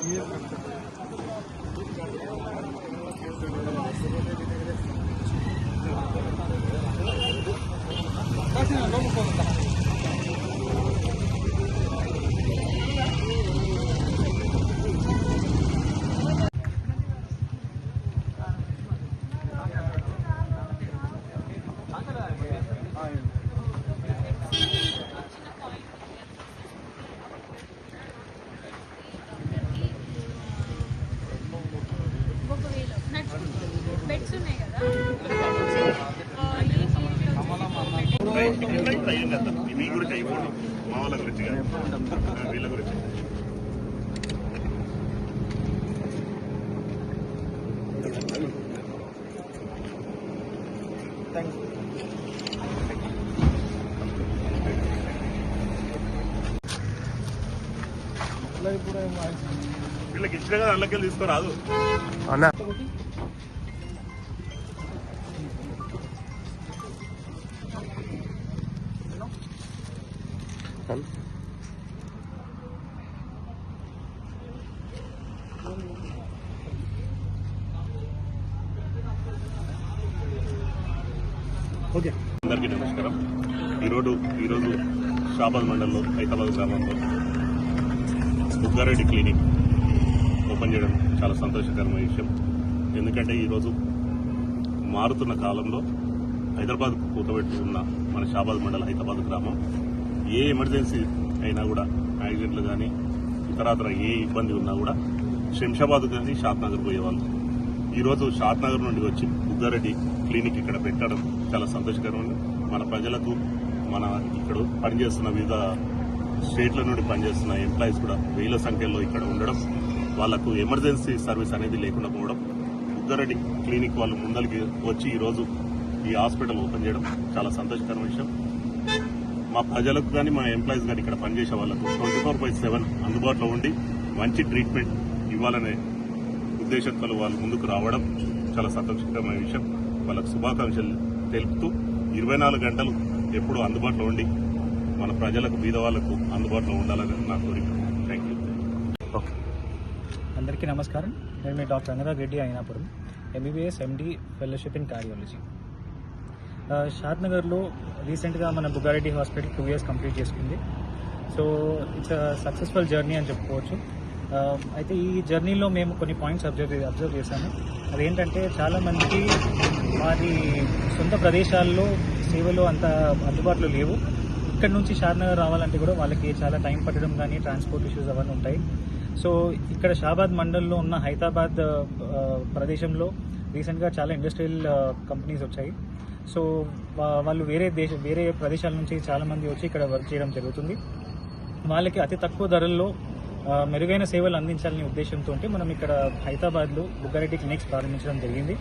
మీ గురించి అయిపోవడం మా వాళ్ళ గురించి వీళ్ళ గురించి వీళ్ళకి ఇచ్చిన కదా అందులోకి తీసుకోరాదు అన్న. అందరికీ నమస్కారం. ఈరోజు షాబాద్ మండలంలో హైదరాబాద్ గ్రామంలో బుగ్గారెడ్డి క్లినిక్ ఓపెన్ చేయడం చాలా సంతోషకరమైన విషయం. ఎందుకంటే ఈరోజు మారుతున్న కాలంలో హైదరాబాద్కు కూతబెట్టి ఉన్న మన షాబాద్ మండలం హైదరాబాద్ గ్రామం ఏ ఎమర్జెన్సీ అయినా కూడా యాక్సిడెంట్లు కానీ ఇతరత్ర ఏ ఇబ్బంది ఉన్నా కూడా శంషాబాద్ కానీ షాద్నగర్ పోయేవాళ్ళు. ఈరోజు షాద్నగర్ నుండి వచ్చి బుగ్గారెడ్డి క్లినిక్ ఇక్కడ పెట్టడం చాలా సంతోషకరమైన. మన ప్రజలకు మన ఇక్కడ పనిచేస్తున్న వివిధ స్టేట్ల నుండి పనిచేస్తున్న ఎంప్లాయీస్ కూడా వేల సంఖ్యలో ఇక్కడ ఉండడం, వాళ్లకు ఎమర్జెన్సీ సర్వీస్ అనేది లేకుండా పోవడం, బుగ్గారెడ్డి క్లినిక్ వాళ్ళు ముందరికి వచ్చి ఈరోజు ఈ హాస్పిటల్ ఓపెన్ చేయడం చాలా సంతోషకరమైన విషయం. మా ప్రజలకు కానీ మా ఎంప్లాయీస్ కానీ ఇక్కడ పనిచేసే వాళ్ళకు 24/7 అందుబాటులో ఉండి మంచి ట్రీట్మెంట్ ఇవ్వాలనే ఉద్దేశంతో వాళ్ళు ముందుకు రావడం చాలా సంతోషకరమైన విషయం. వాళ్ళకు శుభాకాంక్షలు తెలుపుతూ 24 గంటలు ఎప్పుడూ అందుబాటులో ఉండి మన ప్రజలకు బీద వాళ్లకు అందుబాటులో ఉండాలని నా కోరిక. Thank you. అందరికీ నమస్కారం. నేను మీ డాక్టర్ అనురాగ్ రెడ్డి అయినప్పుడు MBBS MD fellowship in cardiology. షాద్నగర్లో రీసెంట్గా మన బుగ్గారెడ్డి హాస్పిటల్ 2 years కంప్లీట్ చేసుకుంది. సో ఇట్స్ సక్సెస్ఫుల్ జర్నీ అని చెప్పుకోవచ్చు. అయితే ఈ జర్నీలో మేము కొన్ని పాయింట్స్ అబ్జర్వ్ చేశాము. అదేంటంటే చాలామందికి వారి సొంత ప్రదేశాల్లో సేవలు అంత అందుబాటులో లేవు. ఇక్కడ నుంచి షాద్నగర్ రావాలంటే కూడా వాళ్ళకి చాలా టైం పట్టడం కానీ ట్రాన్స్పోర్ట్ ఇష్యూస్ అవన్నీ ఉంటాయి. సో ఇక్కడ షాబాద్ మండల్లో ఉన్న హైదరాబాద్ ప్రదేశంలో రీసెంట్గా చాలా ఇండస్ట్రియల్ కంపెనీస్ వచ్చాయి. సో వాళ్ళు వేరే ప్రదేశాల నుంచి చాలామంది వచ్చి ఇక్కడ వర్క్ చేయడం జరుగుతుంది. వాళ్ళకి అతి తక్కువ ధరల్లో మెరుగైన సేవలు అందించాలనే ఉద్దేశంతో మనం ఇక్కడ హైదరాబాద్లో బుగ్గారెడ్డి క్లినిక్స్ ప్రారంభించడం జరిగింది.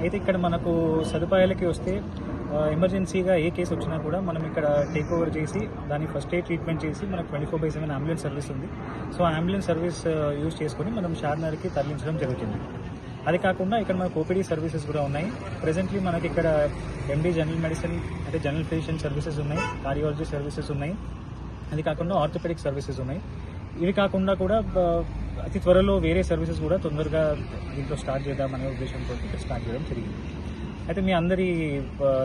అయితే ఇక్కడ మనకు సదుపాయాలకి వస్తే ఎమర్జెన్సీగా ఏ కేసు వచ్చినా కూడా మనం ఇక్కడ టేక్ ఓవర్ చేసి దాన్ని ఫస్ట్ ఎయిడ్ ట్రీట్మెంట్ చేసి మనకు 24/7 అంబులెన్స్ సర్వీస్ ఉంది. సో అంబులెన్స్ సర్వీస్ యూజ్ చేసుకుని మనం షాద్నగర్కి తరలించడం జరుగుతుంది. అది కాకుండా ఇక్కడ మనకు OPD సర్వీసెస్ కూడా ఉన్నాయి. ప్రెజెంట్లీ మనకి ఇక్కడ MD జనరల్ మెడిసిన్ అంటే జనరల్ ఫిజిషియన్ సర్వీసెస్ ఉన్నాయి, కార్డియాలజీ సర్వీసెస్ ఉన్నాయి, అది కాకుండా ఆర్థోపెడిక్ సర్వీసెస్ ఉన్నాయి. ఇవి కాకుండా కూడా అతి త్వరలో వేరే సర్వీసెస్ కూడా తొందరగా దీంట్లో స్టార్ట్ చేద్దామనే ఉద్దేశంతో ఇక్కడ స్టార్ట్ చేయడం జరిగింది. అయితే మీ అందరి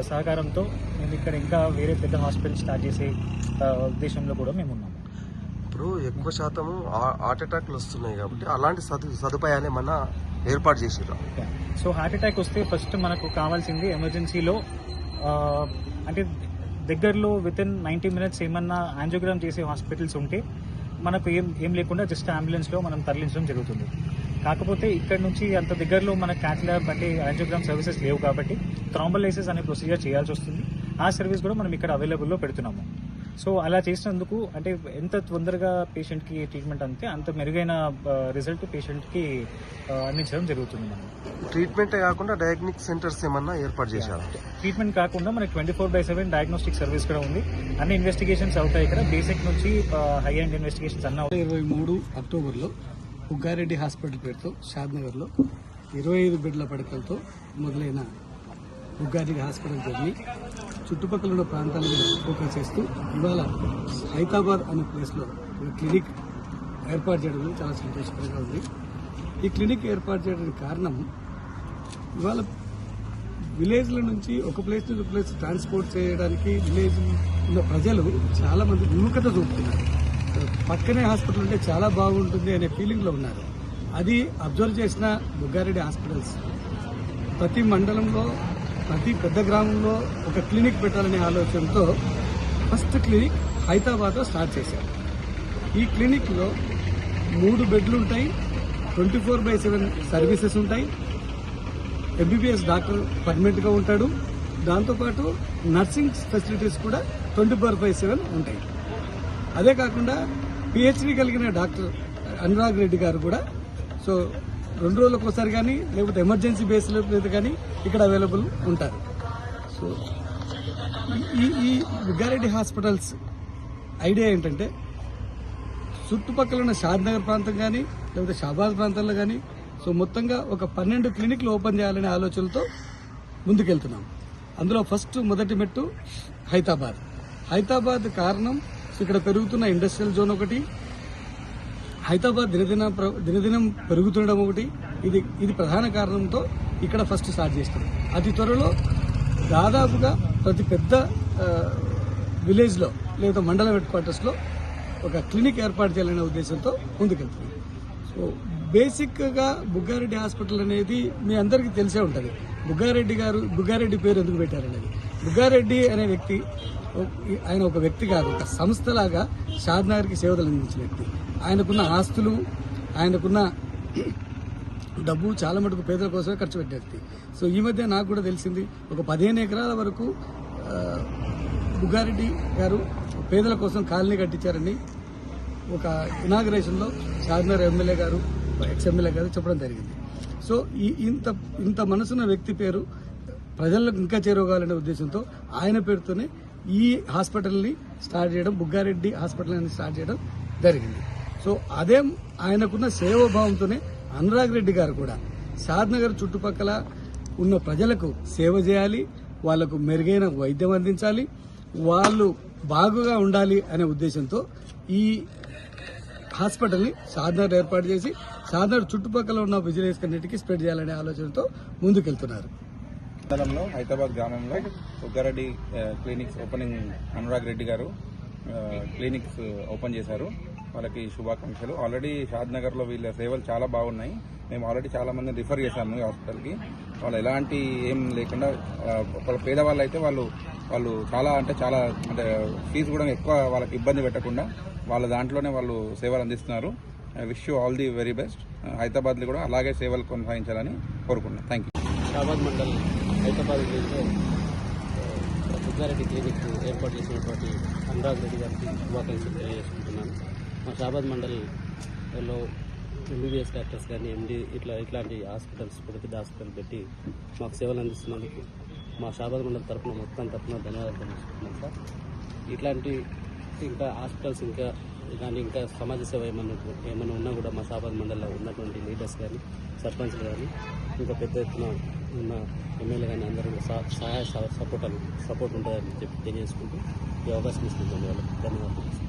సహకారంతో మేము ఇక్కడ ఇంకా వేరే పెద్ద హాస్పిటల్ స్టార్ట్ చేసే ఉద్దేశంలో కూడా మేము ఉన్నాము. ఇప్పుడు ఎక్కువ శాతం హార్ట్ అటాక్లు వస్తున్నాయి కాబట్టి అలాంటి సదుపాయాలు ఏమన్నా ఏర్పాటు చేసిర్రు? సో హార్ట్ అటాక్ వస్తే ఫస్ట్ మనకు కావాల్సింది ఎమర్జెన్సీలో అంటే దగ్గరలో వితిన్ 90 minutes ఏమన్నా యాంజియోగ్రామ్ చేసే హాస్పిటల్స్ ఉంటే మనకు ఏం లేకుండా జస్ట్ అంబులెన్స్లో మనం తరలించడం జరుగుతుంది. కాకపోతే ఇక్కడ నుంచి అంత దగ్గరలో మన క్యాత్ ల్యాబ్ అంటే యాంజియోగ్రామ్ సర్వీసెస్ లేవు కాబట్టి థ్రాంబోలైసిస్ అనే ప్రొసీజర్ చేయాల్సి వస్తుంది. ఆ సర్వీస్ కూడా మనం ఇక్కడ అవైలబుల్లో పెడుతున్నాము. సో అలా చేసినందుకు అంటే ఎంత తొందరగా పేషెంట్కి ట్రీట్మెంట్ అంతే అంత మెరుగైన రిజల్ట్ పేషెంట్కి అందించడం జరుగుతుంది. మనం ట్రీట్మెంటే కాకుండా డయాగ్నోస్టిక్ సెంటర్స్ ఏమన్నా ఏర్పాటు చేశారు? ట్రీట్మెంట్ కాకుండా మనకి 24/7 డయాగ్నోస్టిక్ సర్వీస్ కూడా ఉంది. అన్ని ఇన్వెస్టిగేషన్స్ అవుతాయి ఇక్కడ, బేసిక్ నుంచి హై ఎండ్ ఇన్వెస్టిగేషన్స్ అన్న. 23 అక్టోబర్లో బుగ్గారెడ్డి హాస్పిటల్ పేరుతో షాద్నగర్లో 25 బెడ్ల పడకలతో మొదలైన బుగ్గారెడ్డి హాస్పిటల్ జర్నీ చుట్టుపక్కల ఉన్న ప్రాంతాల మీద ఫోకస్ చేస్తూ ఇవాళ హైదరాబాద్ అనే ప్లేస్లో క్లినిక్ ఏర్పాటు చేయడం చాలా సంతోషకరంగా ఉంది. ఈ క్లినిక్ ఏర్పాటు చేయడానికి కారణం ఇవాళ విలేజ్ల నుంచి ఒక ప్లేస్ నుంచి ఒక ప్లేస్ ట్రాన్స్పోర్ట్ చేయడానికి విలేజ్ ఉన్న ప్రజలు చాలా మంది విముఖత చూపుతున్నారు. పక్కనే హాస్పిటల్ ఉంటే చాలా బాగుంటుంది అనే ఫీలింగ్లో ఉన్నారు. అది అబ్జర్వ్ చేసిన బుగ్గారెడ్డి హాస్పిటల్స్ ప్రతి మండలంలో ప్రతి పెద్ద గ్రామంలో ఒక క్లినిక్ పెట్టాలనే ఆలోచనతో ఫస్ట్ క్లినిక్ హైదరాబాద్లో స్టార్ట్ చేశారు. ఈ క్లినిక్లో 3 బెడ్లు ఉంటాయి, 24/7 సర్వీసెస్ ఉంటాయి, ఎంబీబీఎస్ డాక్టర్ పర్మనెంట్గా ఉంటాడు, దాంతోపాటు నర్సింగ్ ఫెసిలిటీస్ కూడా 24/7 ఉంటాయి. అదే కాకుండా పిహెచ్డీ కలిగిన డాక్టర్ అనురాగ్ రెడ్డి గారు కూడా సో 2 రోజులకు ఒకసారి కానీ లేకపోతే ఎమర్జెన్సీ బేస్లో మీద కానీ ఇక్కడ అవైలబుల్ ఉంటారు. సో ఈ బుగ్గారెడ్డి హాస్పిటల్స్ ఐడియా ఏంటంటే చుట్టుపక్కల ఉన్న షాద్నగర్ ప్రాంతం కానీ లేకపోతే షాబాద్ ప్రాంతాల్లో కానీ సో మొత్తంగా ఒక 12 క్లినిక్లు ఓపెన్ చేయాలనే ఆలోచనతో ముందుకెళ్తున్నాం. అందులో ఫస్ట్ మొదటి మెట్టు హైదరాబాద్ కారణం ఇక్కడ పెరుగుతున్న ఇండస్ట్రియల్ జోన్ ఒకటి, హైదరాబాద్ దినదినం పెరుగుతుండడం ఒకటి, ఇది ప్రధాన కారణంతో ఇక్కడ ఫస్ట్ స్టార్ట్ చేస్తాం. అతి త్వరలో దాదాపుగా ప్రతి పెద్ద విలేజ్లో లేదా మండలం హెడ్ క్వార్టర్స్లో ఒక క్లినిక్ ఏర్పాటు చేయాలనే ఉద్దేశంతో ముందుకెళ్తున్నాం. సో బేసిక్గా బుగ్గారెడ్డి హాస్పిటల్ అనేది మీ అందరికీ తెలిసే ఉంటుంది. బుగ్గారెడ్డి పేరు ఎందుకు పెట్టారనేది. బుగ్గారెడ్డి అనే వ్యక్తి ఆయన ఒక వ్యక్తి కాదు, ఒక సంస్థలాగా షాద్నగర్కి సేవలు అందించిన వ్యక్తి. ఆయనకున్న ఆస్తులు, ఆయనకున్న డబ్బు చాలా మటుకు పేదల కోసమే ఖర్చు పెట్టే వ్యక్తి. సో ఈ మధ్య నాకు కూడా తెలిసింది ఒక 15 ఎకరాల వరకు బుగ్గారెడ్డి గారు పేదల కోసం కాలనీ కట్టించారని ఒక ఇనాగరేషన్లో షాద్నగర్ ఎమ్మెల్యే గారు ఎక్స్ఎమ్మెల్యే గారు చెప్పడం జరిగింది. సో ఇంత మనసున్న వ్యక్తి పేరు ప్రజలకు ఇంకా చేరువగాలనే ఉద్దేశంతో ఆయన పేరుతోనే ఈ హాస్పిటల్ని స్టార్ట్ చేయడం, బుగ్గారెడ్డి హాస్పిటల్ అని స్టార్ట్ చేయడం జరిగింది. సో అదే ఆయనకున్న సేవాభావంతోనే అనురాగ్ రెడ్డి గారు కూడా షాద్నగర్ చుట్టుపక్కల ఉన్న ప్రజలకు సేవ చేయాలి, వాళ్లకు మెరుగైన వైద్యం అందించాలి, వాళ్ళు బాగుగా ఉండాలి అనే ఉద్దేశంతో ఈ హాస్పిటల్ని షాద్నగర్ ఏర్పాటు చేసి షాద్నగర్ చుట్టుపక్కల ఉన్న విజిలెన్స్ కన్నిటికీ స్ప్రెడ్ చేయాలనే ఆలోచనతో ముందుకెళ్తున్నారు. మండలంలో హైదరాబాద్ గ్రామంలో బుగ్గారెడ్డి క్లినిక్స్ ఓపెనింగ్ అనురాగ్ రెడ్డి గారు క్లినిక్స్ ఓపెన్ చేశారు. వాళ్ళకి శుభాకాంక్షలు. ఆల్రెడీ షాద్నగర్లో వీళ్ళ సేవలు చాలా బాగున్నాయి. మేము ఆల్రెడీ చాలా మందిని రిఫర్ చేశాము ఈ హాస్పిటల్కి. వాళ్ళు ఎలాంటి ఏం లేకుండా ఒకళ్ళ పేదవాళ్ళు అయితే వాళ్ళు చాలా ఫీజు కూడా ఎక్కువ వాళ్ళకి ఇబ్బంది పెట్టకుండా వాళ్ళ దాంట్లోనే వాళ్ళు సేవలు అందిస్తున్నారు. I wish you all the very best. హైదరాబాద్లో కూడా అలాగే సేవలు కొనసాగించాలని కోరుకుంటున్నాను. Thank you. షాబాద్ మండల్ హైదరాబాద్ విలేజ్లో బుగ్గారెడ్డి క్లినిక్ ఏర్పాటు చేసినటువంటి అనురాగ్ రెడ్డి గారికి శుభాకాంక్షలు తెలియజేసుకుంటున్నాను. మా షాబాద్ మండల్లో ఎంబీబీఎస్ డాక్టర్స్ కానీ ఎండి ఇట్లాంటి హాస్పిటల్స్ పెద్ద హాస్పిటల్ పెట్టి మాకు సేవలు అందిస్తున్నందుకు మా షాబాద్ మండల్ తరఫున మొత్తం తరఫున ధన్యవాదాలు తెలుసుకుంటున్నాం సార్. ఇట్లాంటి ఇంకా హాస్పిటల్స్ ఇంకా సమాజ సేవ ఏమైనా ఉన్నా కూడా మా షాబాద్ మండల్లో ఉన్నటువంటి లీడర్స్ కానీ సర్పంచ్లు కానీ ఇంకా పెద్ద ఎత్తున ఉన్న ఎమ్మెల్యే కానీ అందరూ సహాయ సపోర్ట్ ఉంటుందని చెప్పి తెలియజేసుకుంటూ ఈ అవకాశం ఇస్తుంది. ధన్యవాదాలు.